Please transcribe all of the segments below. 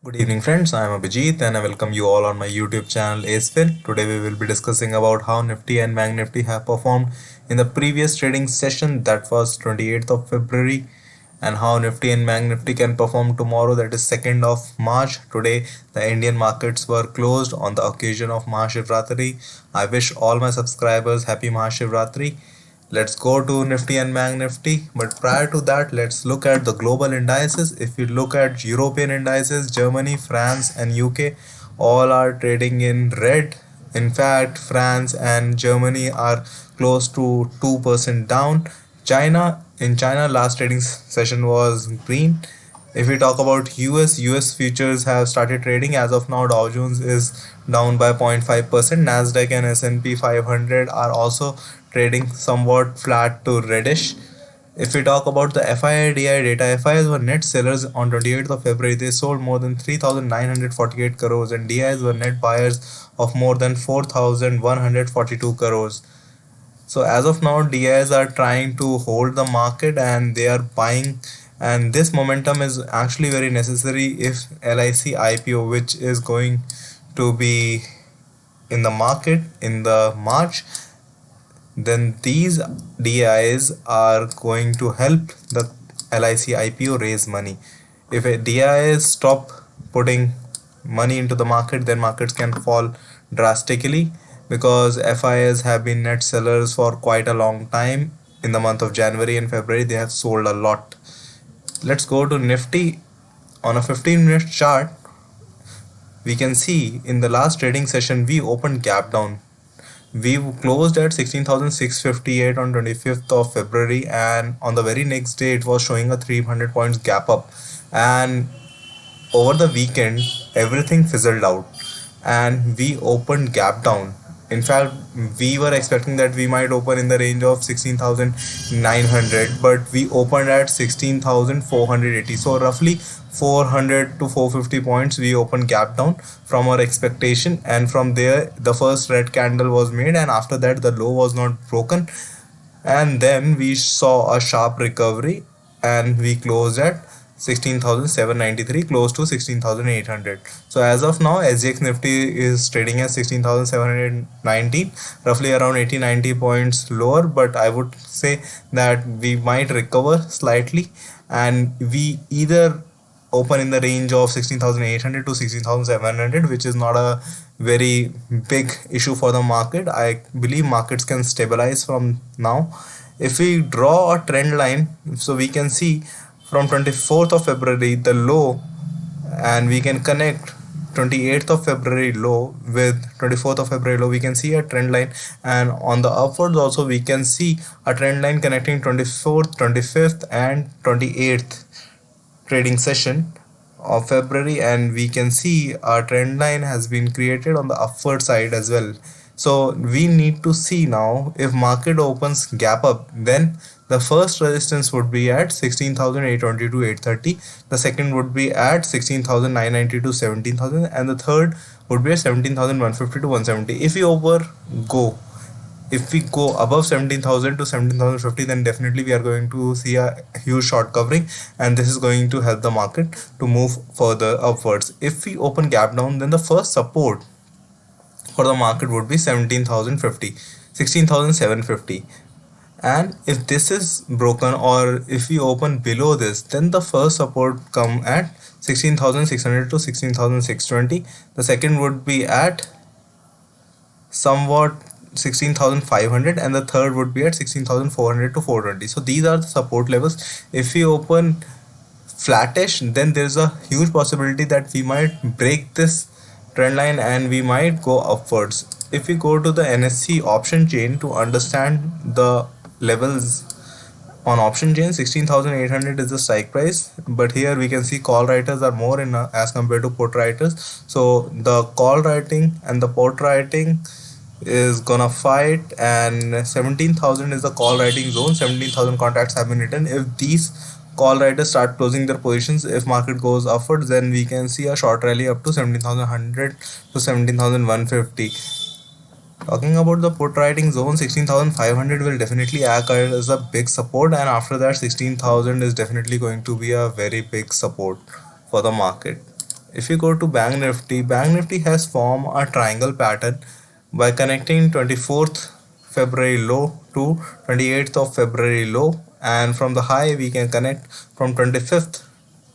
Good evening friends, I am Abhijit and I welcome you all on my YouTube channel AceFin. Today we will be discussing about how Nifty and Banknifty have performed in the previous trading session, that was 28th of February, and how Nifty and Banknifty can perform tomorrow, that is 2nd of March. Today the Indian markets were closed on the occasion of Mahashivratri. I wish all my subscribers happy Mahashivratri. Let's go to Nifty and Bank Nifty. But prior to that, let's look at the global indices. If you look at European indices, Germany, France, and UK, all are trading in red. In fact, France and Germany are close to 2% down. In China, last trading session was green. If we talk about US futures have started trading. As of now, Dow Jones is down by 0.5%. Nasdaq and S&P 500 are also trading somewhat flat to reddish. If we talk about the FII data, FIIs were net sellers on 28th of February. They sold more than 3,948 crores, and DIs were net buyers of more than 4,142 crores. So as of now, DIs are trying to hold the market and they are buying, and this momentum is actually very necessary if LIC IPO, which is going to be in the market in the March, then these DIs are going to help the LIC IPO raise money. If a DIs stop putting money into the market, then markets can fall drastically, because FIs have been net sellers for quite a long time. In the month of January and February, they have sold a lot. Let's go to Nifty. On a 15-minute chart, we can see in the last trading session we opened gap down. We closed at 16,658 on 25th of February, and on the very next day it was showing a 300 points gap up, and over the weekend everything fizzled out and we opened gap down. In fact, we were expecting that we might open in the range of 16,900, but we opened at 16,480. So roughly 400 to 450 points we opened gap down from our expectation, and from there the first red candle was made, and after that the low was not broken, and then we saw a sharp recovery and we closed at 16,793, close to 16,800. So as of now, SGX Nifty is trading at 16,719, roughly around 80-90 points lower, but I would say that we might recover slightly and we either open in the range of 16,800 to 16,700, which is not a very big issue for the market. I believe markets can stabilize from now. If we draw a trend line, so we can see from 24th of February the low, and we can connect 28th of February low with 24th of February low, we can see a trend line, and on the upwards also we can see a trend line connecting 24th, 25th and 28th trading session of February, and we can see a trend line has been created on the upward side as well. So we need to see now, if market opens gap up, then the first resistance would be at 16,820 to 830, the second would be at 16,990 to 17,000, and the third would be at 17,150 to 170. If we go above 17,000 to 17,050, then definitely we are going to see a huge short covering, and this is going to help the market to move further upwards. If we open gap down, then the first support for the market would be 17,050, 16,750, and if this is broken, or if we open below this, then the first support come at 16,600 to 16,620, the second would be at somewhat 16,500, and the third would be at 16,400 to 420. So these are the support levels. If we open flattish, then there is a huge possibility that we might break this trend line and we might go upwards. If we go to the NSE option chain to understand the levels on option chain, 16,800 is the strike price, but here we can see call writers are more in as compared to put writers. So the call writing and the put writing is gonna fight, and 17,000 is the call writing zone. 17,000 contracts have been written. If these call writers start closing their positions, if market goes upwards, then we can see a short rally up to 17,100 to 17,150. Talking about the put writing zone, 16,500 will definitely act as a big support, and after that 16,000 is definitely going to be a very big support for the market. If you go to Bank Nifty has formed a triangle pattern by connecting 24th February low to 28th of February low, and from the high we can connect from 25th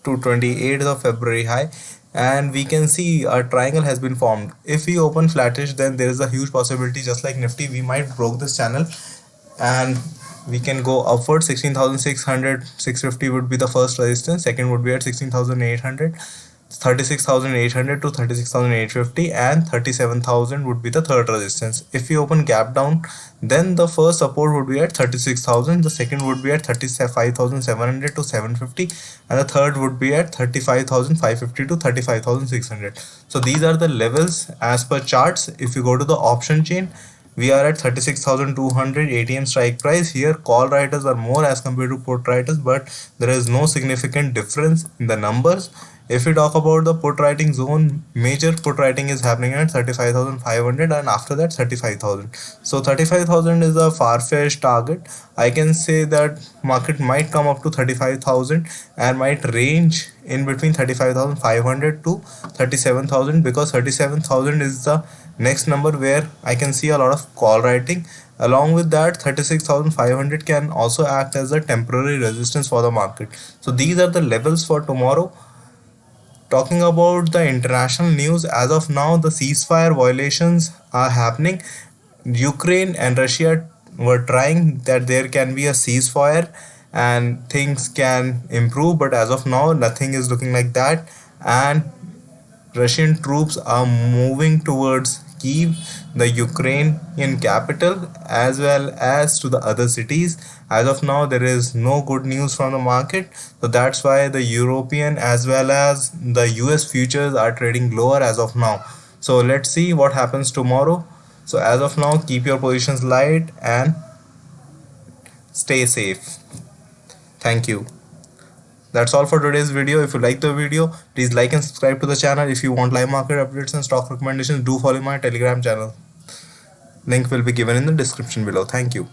to 28th of February high, and we can see a triangle has been formed. If we open flattish, then there is a huge possibility, just like Nifty, we might broke this channel and we can go upward. 16,600, 650 would be the first resistance, second would be at 16,800, 36,800 to 36,850, and 37,000 would be the third resistance. If we open gap down, then the first support would be at 36,000, the second would be at 35,700 to 750, and the third would be at 35,550 to 35,600. So these are the levels as per charts. If you go to the option chain, we are at 36,200 ATM strike price. Here call writers are more as compared to put writers, but there is no significant difference in the numbers. If we talk about the put writing zone, major put writing is happening at 35,500, and after that 35,000. So 35,000 is a far-fetched target. I can say that market might come up to 35,000 and might range in between 35,500 to 37,000, because 37,000 is the next number where I can see a lot of call writing. Along with that, 36,500 can also act as a temporary resistance for the market. So these are the levels for tomorrow. Talking about the international news, as of now the ceasefire violations are happening. Ukraine and Russia were trying that there can be a ceasefire and things can improve, but as of now nothing is looking like that, and Russian troops are moving towards Kyiv, the Ukrainian capital, as well as to the other cities. As of now, there is no good news from the market, so that's why the European as well as the US futures are trading lower as of now. So let's see what happens tomorrow. So as of now, keep your positions light and stay safe. Thank you. That's all for today's video. If you like the video, please like and subscribe to the channel. If you want live market updates and stock recommendations, do follow my Telegram channel. Link will be given in the description below. Thank you.